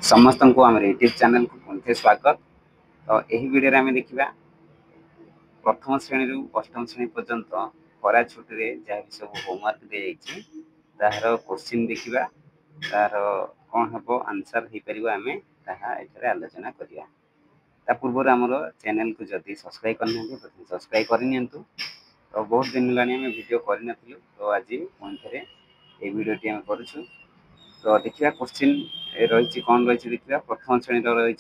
समस्त को आम यूट्यूब चैनल को पुनः स्वागत। तो यही वीडियो आम देखा प्रथम श्रेणी रु अष्टम श्रेणी पर्यंत खरा छुट्टी जहाँ भी सब होमवर्क दी जाइए तार क्वेश्चन देखा तार कौन हम आंसर हो पार आम ये आलोचना करवा। ता पूर्व आमर चैनल को जदि सब्सक्राइब करना सब्सक्राइब करनी तो बहुत दिन है वीडियो करन तो आज पुणी ये वीडियोटी आम करुँ। तो देखिए क्वेश्चन रही कौन रही देखिए प्रथम श्रेणी रही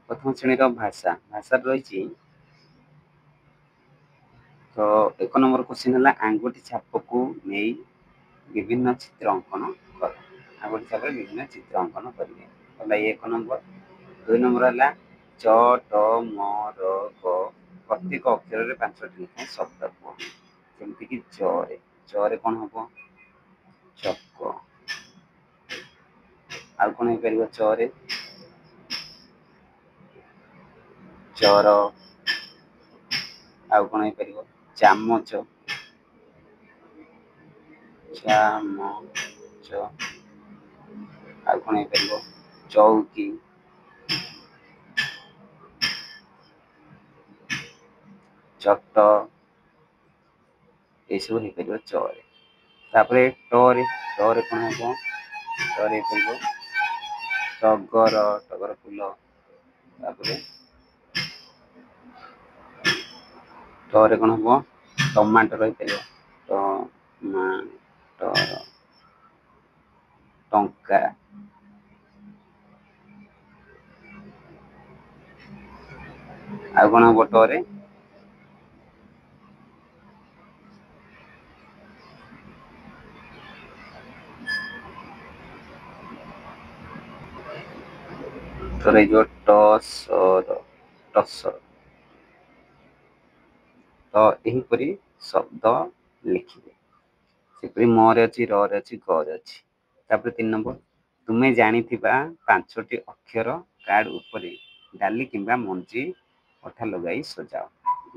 प्रथम श्रेणी भाषा भाषा रही। तो एक नंबर क्वेश्चन है आंगुठी छाप को नहीं विभिन्न चित्र अंकन कर। आंगुठी छाप विभिन्न चित्र अंकन करेंगे एक नंबर। दुई नंबर है च ट म र ग प्रत्येक अक्षर 5टी लिखे शब्द कह जमीक चे कौन हम चक आउ कौन हो पार चरे चर आउ कौन हो पार चामच चामच आउ कौन हो पार चौकी चट ये सब हो पार चरे। तापर टरे कौन हम टरे पार टगर टगर फूल तापर टरे कौन हम टमाटर रही पार टमाटर टंका आउ कौन हम टरे टरे जो टसर टसर। तो यहीपरि शब्द लिखिए सेपरी मरे अच्छी रे अच्छी गे अच्छी। तापर 3 नंबर तुम्हें जानी 5टी अक्षर कार्ड उपरे डाली किंबा मंजी अठा लगाई सजाओ।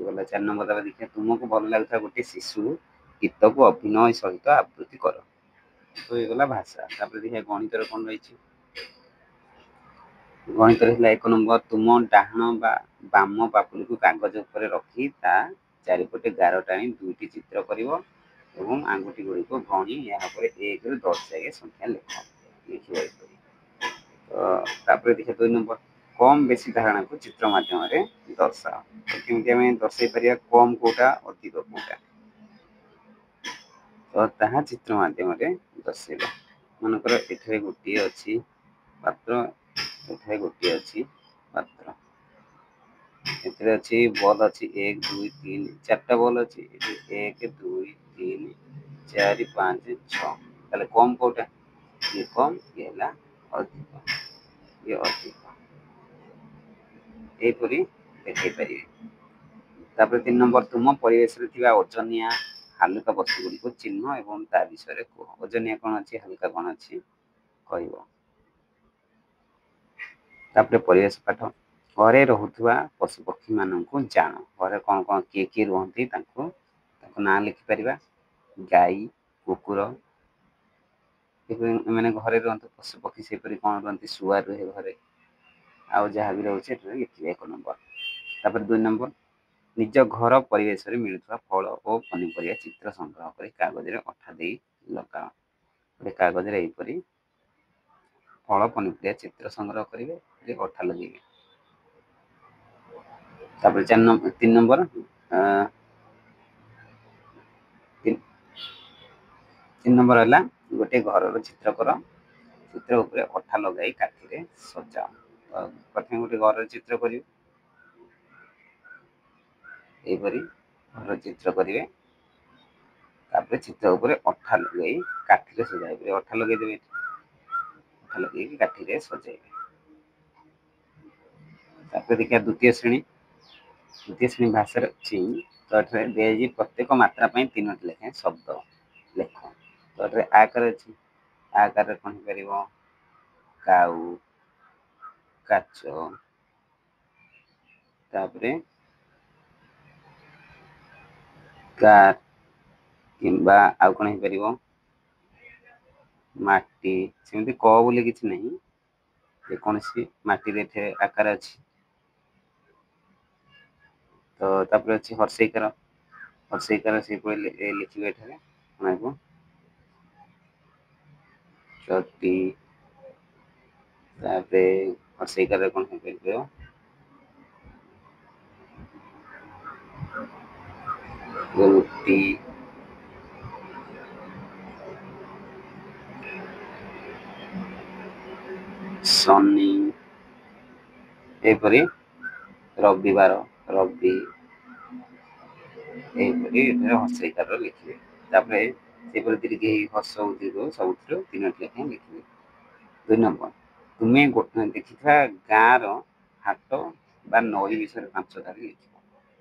गला 4 नंबर देखिए तुमको भल लगुता गोटे शिशु गीत को अभिनय सहित आवृत्ति कर। तो ये गला भाषा। तापर देखिए गणित कौन रही गणित रहा 1 नंबर तुम डाहाण बाम पापुली को कागज उपर रखी ता चारिपटे गार टाणी 2टी चित्र करिवो एवं आंगुठी गुड़िक गणी यहाँ 1 ରୁ 10 जाए संख्या लिखा। तो देखिए 2 नंबर कम बेसी धारणा को चित्र माध्यम दर्शाओ। तो केमती आम दर्शाई पार कम कोटा अधिक कोटा तो ताहा चित्र माध्यम दर्शाइबा। मनकर एठे गोटे अच्छी पात्र एठे गोटे अच्छी पात्र एथे अच्छी बॉल अच्छी 1 2 3 4टा बॉल अच्छी 1 2 3 4 5 6 ताले कम कोटा ये कम ये अधिक ये अधिक यहीपरि देखई पारे। तापर 3 नंबर तुम परिवेश ओजनिया हालुका वस्तु गुड़ी चिन्ह एवं ता विषय कह। ओजनिया कौन अच्छी हालुका कौन अच्छी कह। तापर परिवेश पाठ घरे रोहुथुवा पशु पक्षी माननकु जान। घरे कौन कौन किए किए रुहंती ना लिखिपर गाई कुकुर मैंने घरे रुहतु पशु पक्षी से कौन रुहती शुआ रुहे घरे आउ जहाँ भी रोचे लिखे 1 नंबर। तापर 2 नंबर निज घर परिवेश मिलुवा फल और पनीपरिया चित्र संग्रह कर कागज अठा दे लगाओ। गोटे कागज यहीपरि फल पनीपरिया चित्र संग्रह करेंगे अठा लगे। तापर 3 नंबर 3 नंबर है गोटे घर चित्र कर चित्र उपरे अठा लगाई काठी सजाओ। प्रथम गोटे घर चित्र करेंगे यहीपरि घर चित्र करेंगे तापर चित्र उपरे अठा लगे काठी सजाई अठा लगेदेवे अठा लगे काठी सजाइबे। तापर देखिए द्वितीय श्रेणी भाषा अच्छी तो दिखाई प्रत्येक मात्रा 3टी लेखें शब्द लेख। तो आकार अच्छी आकार कौन हो काऊ काच तापरे कार किंबा आउ कौन हो पार ମାଟି ସେମିତି କ ବୋଲି କିଛି ନାହିଁ, ଯେକୌଣସି ମାଟିରେ ଏଠାରେ ଆକାର ଅଛି। ତ ତାପରେ ଅଛି ହର୍ଷେଇକାର, ହର୍ଷେଇକାର ସେହିଭଳି ଲେଖିବେ ଏଠାରେ ଆମକୁ ଚଟି, ତାପରେ ହର୍ଷେଇକାରରେ କଣ ହେଇପାରିବ ରୁଟି, ଶନି, ଏହିପରି ରବିବାର, ରବି, ଏହିପରି ଏଠାରେ ହର୍ଷେଇକାରରେ ଲେଖିବେ। ତାପରେ ସେହିପରି ଦୀର୍ଘେଇ, ହର୍ଷ, ଦୀର୍ଘ ସବୁଥିରୁ 3ଟି ଲେଖାଏଁ ଲେଖିବେ। 2 ନମ୍ବର, ତୁମେ ଦେଖିଥିବା ଗାଁର ହାଟ ବା ନଈ ବିଷୟରେ 5 ଧାଡ଼ି ଲେଖିବ।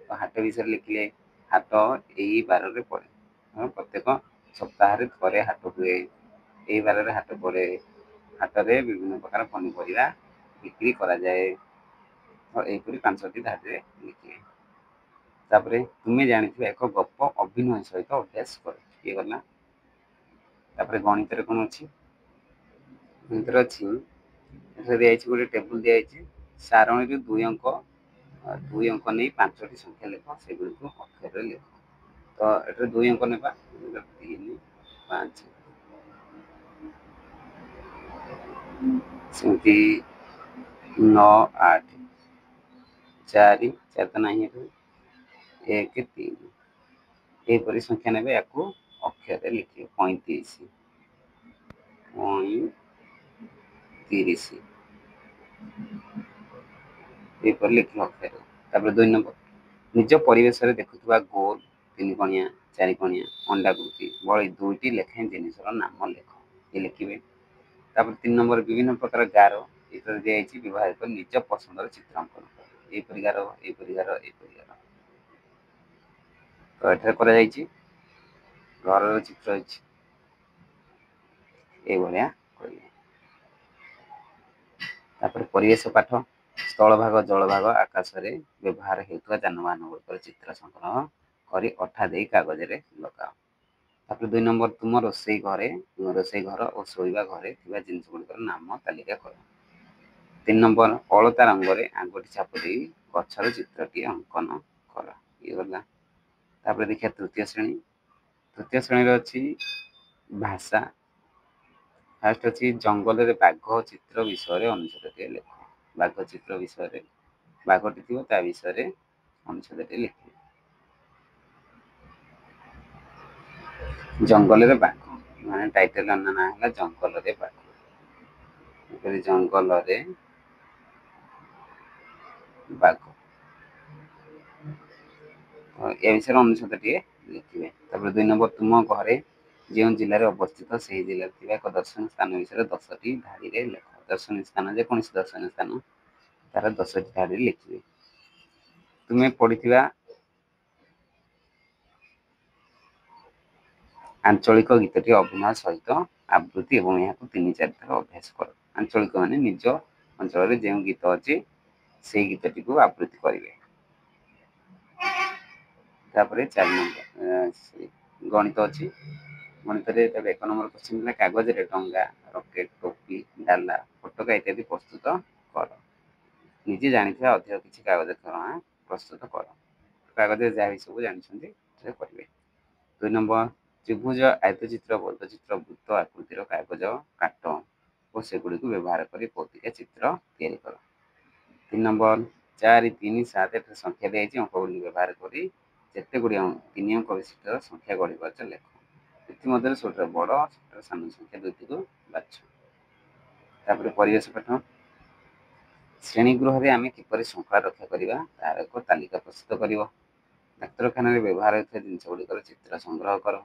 ତ ହାଟ ବିଷୟରେ ଲେଖିଲେ ହାଟ ଏଇ ବାରରେ ପଡ଼େ, ପ୍ରତ୍ୟେକ ସପ୍ତାହରେ ଥରେ ହାଟ ହୁଏ, ଏଇ ବାରରେ ହାଟ ପଡ଼େ, ହାଟରେ ବିଭିନ୍ନ ପ୍ରକାର ପନିପରିବା ବିକ୍ରି କରାଯାଏ। ତ ଏହିପରି 5ଟି ଧାଡ଼ିରେ ଲେଖିବେ। ତାପରେ ତୁମେ ଜାଣିଥିବା ଏକ ଗପ ଅଭିନୟ ସହିତ ଅଭ୍ୟାସ କର। କିଏ ଗଲା? ତାପରେ ଗଣିତରେ କଣ ଅଛି? ଗଣିତରେ ଅଛି, ଏଠାରେ ଦିଆଯାଇଛି ଗୋଟେ ଟେବୁଲ ଦିଆଯାଇଛି, ସାରଣୀରୁ 2 ଅଙ୍କ ନେଇ 5ଟି ସଂଖ୍ୟା ଲେଖ, ସେଗୁଡ଼ିକୁ ଅକ୍ଷରରେ ଲେଖ। ତ ଏଠାରେ 2 ଅଙ୍କ ନେବା, 3, 5, ସେମିତି 9, 8, 4, 4 ତ ନାହିଁ ଏଠି, 1, 3, ଏହିପରି ସଂଖ୍ୟା ନେବେ, ୟାକୁ ଅକ୍ଷରରେ ଲେଖିବେ। 35, 30, ଏହିପରି ଲେଖିବେ ଅକ୍ଷରରେ। ତାପରେ 2 ନମ୍ବର, ନିଜ ପରିବେଶରେ ଦେଖୁଥିବା ଗୋଲ, 3 କଣିଆ, 4 କଣିଆ, ଅଣ୍ଡାକୃତି ଭଳି 2ଟି ଲେଖାଏଁ ଜିନିଷର ନାମ ଲେଖ। ଏ ଲେଖିବେ। ତାପରେ 3 ନମ୍ବର, ବିଭିନ୍ନ ପ୍ରକାର ଗାର, ଏଠାରେ ଦିଆଯାଇଛି, ବ୍ୟବହାର କରି ନିଜ ପସନ୍ଦର ଚିତ୍ର ଅଙ୍କନ କର। ଏହିପରି ଗାର, ଏହିପରି ଗାର, ଏହିପରି ଗାର। ତ ଏଠାରେ କରାଯାଇଛି, ଘରର ଚିତ୍ର ଅଛି, ଏଇଭଳିଆ କରିବେ। ତାପରେ ପରିବେଶ ପାଠ, ସ୍ଥଳଭାଗ, ଜଳଭାଗ, ଆକାଶରେ ବ୍ୟବହାର ହେଉଥିବା ଯାନବାହନ ଗୁଡ଼ିକର ଚିତ୍ର ସଂଗ୍ରହ କରି ଅଠା ଦେଇ କାଗଜରେ ଲଗାଅ। ତାପରେ 2 ନମ୍ବର, ତୁମ ରୋଷେଇ ଘର ଓ ଶୋଇବା ଘରେ ଥିବା ଜିନିଷ ଗୁଡ଼ିକର ନାମ ତାଲିକା କର। 3 ନମ୍ବର, ଅଳତା ରଙ୍ଗରେ ଆଙ୍ଗୁଠି ଛାପ ଦେଇ ଗଛର ଚିତ୍ରଟିଏ ଅଙ୍କନ କର। ଇଏ ଗଲା। ତାପରେ ଦେଖିବା ତୃତୀୟ ଶ୍ରେଣୀ। ତୃତୀୟ ଶ୍ରେଣୀରେ ଅଛି ଭାଷା। ଫାଷ୍ଟ ଅଛି, ଜଙ୍ଗଲରେ ବାଘ ଚିତ୍ର ବିଷୟରେ ଅନୁଚ୍ଛେଦଟିଏ ଲେଖ। ବାଘ ଚିତ୍ର ବିଷୟରେ, ବାଘଟି ଥିବ ତା ବିଷୟରେ ଅନୁଚ୍ଛେଦଟିଏ ଲେଖିବେ। ଜଙ୍ଗଲରେ ବାଘ, ମାନେ ଟାଇଟେଲ ନାଁ ହେଲା ଜଙ୍ଗଲରେ ବାଘ। ଜଙ୍ଗଲରେ ବାଘ, ଏ ବିଷୟରେ ଅନୁଚ୍ଛେଦଟିଏ ଲେଖିବେ। ତାପରେ 2 ନମ୍ବର, ତୁମ ଘରେ ଯେଉଁ ଜିଲ୍ଲାରେ ଅବସ୍ଥିତ ସେହି ଜିଲ୍ଲାରେ ଥିବା ଏକ ଦର୍ଶନୀୟ ସ୍ଥାନ ବିଷୟରେ 10ଟି ଧାଡ଼ିରେ ଲେଖ। ଦର୍ଶନୀୟ ସ୍ଥାନ, ଯେକୌଣସି ଦର୍ଶନୀୟ ସ୍ଥାନ, ତାର 10ଟି ଧାଡ଼ିରେ ଲେଖିବେ। ତୁମେ ପଢ଼ିଥିବା ଆଞ୍ଚଳିକ ଗୀତଟି ଅଭିନୟ ସହିତ ଆବୃତ୍ତି ଏବଂ ଏହାକୁ 3-4 ଥର ଅଭ୍ୟାସ କର। ଆଞ୍ଚଳିକ ମାନେ ନିଜ ଅଞ୍ଚଳରେ ଯେଉଁ ଗୀତ ଅଛି ସେଇ ଗୀତଟିକୁ ଆବୃତ୍ତି କରିବେ। ତାପରେ 4 ନମ୍ବର, ଗଣିତ ଅଛି। ଗଣିତରେ 1 ନମ୍ବର କୋଶ୍ଚିନ୍ ହେଲା, କାଗଜରେ ଡଙ୍ଗା, ରକେଟ, ଟୋପି, ଡାଲା, ଫୋଟକା ଇତ୍ୟାଦି ପ୍ରସ୍ତୁତ କର। ନିଜେ ଜାଣିଥିବା ଅଧିକ କିଛି କାଗଜ ଖେଳଣା ପ୍ରସ୍ତୁତ କର। କାଗଜରେ ଯାହା ବି ସବୁ ଜାଣିଛନ୍ତି ସେ କରିବେ। 2 ନମ୍ବର, ତ୍ରିଭୁଜ, ଆୟତଚିତ୍ର, ବର୍ଗଚିତ୍ର, ବୃତ୍ତ ଆକୃତିର କାଗଜ କାଟ ଓ ସେଗୁଡ଼ିକୁ ବ୍ୟବହାର କରି ଭୌତିକ ଚିତ୍ର ତିଆରି କର। 3 ନମ୍ବର, 4, 3, 7 ସଂଖ୍ୟା ଦିଆଯାଇଛି, ଅଙ୍କଗୁଡ଼ିକୁ ବ୍ୟବହାର କରି ଯେତେ ଗୁଡ଼ିଏ 3 ଅଙ୍କ ବିଶିଷ୍ଟ ସଂଖ୍ୟା ଗଢ଼ିପାରୁଛ ଲେଖ। ଏଥିମଧ୍ୟରୁ ସବୁଠାରୁ ବଡ଼, ସବୁଠାରୁ ସାନ ସଂଖ୍ୟା ଦୁଇଟିକୁ ବାଛ। ତାପରେ ପରିବେଶ ପାଠ, ଶ୍ରେଣୀଗୃହରେ ଆମେ କିପରି ଶୃଙ୍ଖଳା ରକ୍ଷା କରିବା ତାର ଏକ ତାଲିକା ପ୍ରସ୍ତୁତ କରିବ। ଡାକ୍ତରଖାନାରେ ବ୍ୟବହାର ହେଉଥିବା ଜିନିଷ ଗୁଡ଼ିକର ଚିତ୍ର ସଂଗ୍ରହ କର।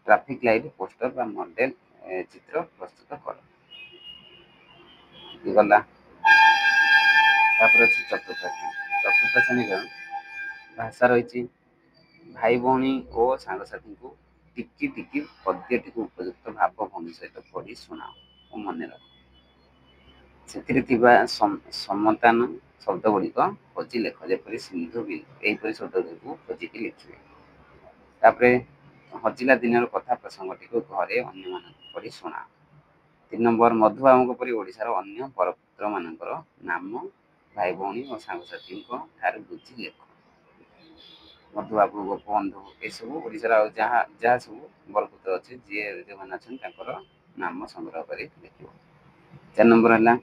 ଟ୍ରାଫିକ୍ ଲାଇଟ୍, ପୋଷ୍ଟର ବା ମଡେଲ ଚିତ୍ର ପ୍ରସ୍ତୁତ କର। ଗଲା। ତାପରେ ଅଛି ଚତୁର୍ଥ ଶ୍ରେଣୀ। ଚତୁର୍ଥ ଶ୍ରେଣୀର ଭାଷା ରହିଛି, ଭାଇ ଭଉଣୀ ଓ ସାଙ୍ଗସାଥୀଙ୍କୁ ଟିକି ଟିକି ପଦ୍ୟଟିକୁ ଉପଯୁକ୍ତ ଭାବ ଭଙ୍ଗୀ ସହିତ ପଢ଼ି ଶୁଣାଅ ଓ ମନେ ରଖ। ସେଥିରେ ଥିବା ସମତାନ ଶବ୍ଦ ଗୁଡ଼ିକ ଖୋଜି ଲେଖ, ଯେପରି ସିନ୍ଧୁ ବିନ୍ଦୁ, ଏହିପରି ଶବ୍ଦ ଗୁଡ଼ିକୁ ଖୋଜିକି ଲେଖିବେ। ତାପରେ ହଜିଲା ଦିନର କଥା ପ୍ରସଙ୍ଗଟିକୁ ଘରେ ଅନ୍ୟମାନଙ୍କୁ ପଢ଼ି ଶୁଣାଅ। 3 नंबर मधुबाबुଙ୍କ परि ओडिशार अन्य बरपुत्रମାନଙ୍କର नाम भाई भौणी और ସାଙ୍ଗସାଥୀଙ୍କ ଠାରୁ ବୁଝି ଲେଖ। ମଧୁବାବୁ ଗୋପବନ୍ଧୁ ଏସବୁ ଓଡ଼ିଶାର ଆଉ ଯାହା ଯାହା ସବୁ ବରପୁତ୍ର ଅଛି ଯେଉଁମାନେ ଅଛନ୍ତି ତାଙ୍କର ନାମ ସଂଗ୍ରହ କରି ଲେଖିବ। 4 ନମ୍ବର ହେଲା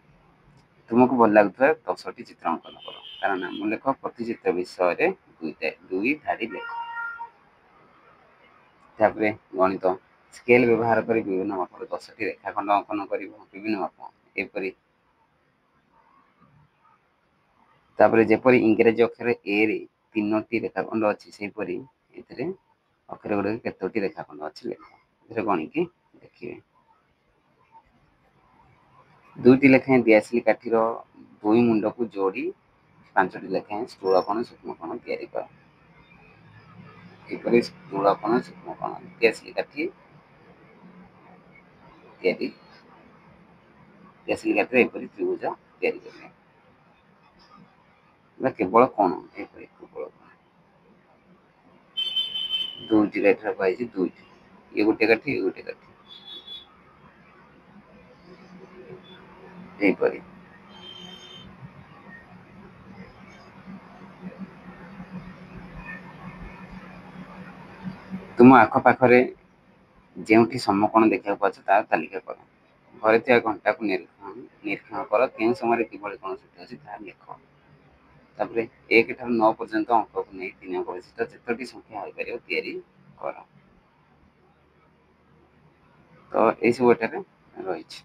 ତୁମକୁ ଭଲ ଲାଗୁଥିବା 10ଟି ଚିତ୍ର ଅଙ୍କନ କର। ତାର ନାମ ଲେଖ। ପ୍ରତି ଚିତ୍ର ବିଷୟରେ 2 ଧାଡ଼ି ଲେଖ। ତାପରେ ଗଣିତ ସ୍କେଲ ବ୍ୟବହାର କରି ବିଭିନ୍ନ ମାପର 10ଟି ରେଖାଖଣ୍ଡ ଅଙ୍କନ କରିବ। ବିଭିନ୍ନ ମାପ ଏପରି ତାପରେ ଯେପରି ଇଂରାଜୀ ଅକ୍ଷର ଏ ରେ 3ଟି ରେଖାଖଣ୍ଡ ଅଛି ସେହିପରି ଏଥିରେ ଅକ୍ଷର ଗୁଡ଼ିକ କେତୋଟି ରେଖାଖଣ୍ଡ ଅଛି ଲେଖ। ଏଥିରେ ଗଣିକି ଲେଖିବେ। 2ଟି ଲେଖାଏଁ ଦିଆସିଲି କାଠିର 2 ମୁଣ୍ଡକୁ ଯୋଡ଼ି 5ଟି ଲେଖାଏଁ ସ୍ଥୂଳ କୋଣ ସୂକ୍ଷ୍ମ କୋଣ ତିଆରି କର। ଏପରି ସ୍ଥୂଳ କୋଣ ସୂକ୍ଷ୍ମ କୋଣ ଦିଆସିଲି କାଠି ତିଆରି ଦିଆସିଲି କାଠିରେ ଏପରି ତ୍ରିଭୁଜ ତିଆରି କରିବେ। କେବଳ କୋଣ ଏପରି କେବଳ 2ଟି କାଠିର ପାଇଛି 2ଟି ଇଏ ଗୋଟେ କାଠି ଇଏ ଗୋଟେ କାଠି ଏହିପରି ତୁମ ଆଖପାଖରେ ଯେଉଁଠି ସମକୋଣ ଦେଖିବାକୁ ପାଉଛ ତାର ତାଲିକା କର। ଘରେ ଥିବା ଘଣ୍ଟାକୁ ନିରୀକ୍ଷଣ କର। କେଉଁ ସମୟରେ କିଭଳି କୋଣ ସୃଷ୍ଟି ହେଉଛି ତାହା ଲେଖ। ତାପରେ 1 ଠାରୁ 9 ପର୍ଯ୍ୟନ୍ତ ଅଙ୍କକୁ ନେଇ 3 ଅଙ୍କ ବିଶିଷ୍ଟ ଯେତୋଟି ସଂଖ୍ୟା ହୋଇପାରିବ ତିଆରି କର। ତ ଏଇସବୁ ଏଠାରେ ରହିଛି।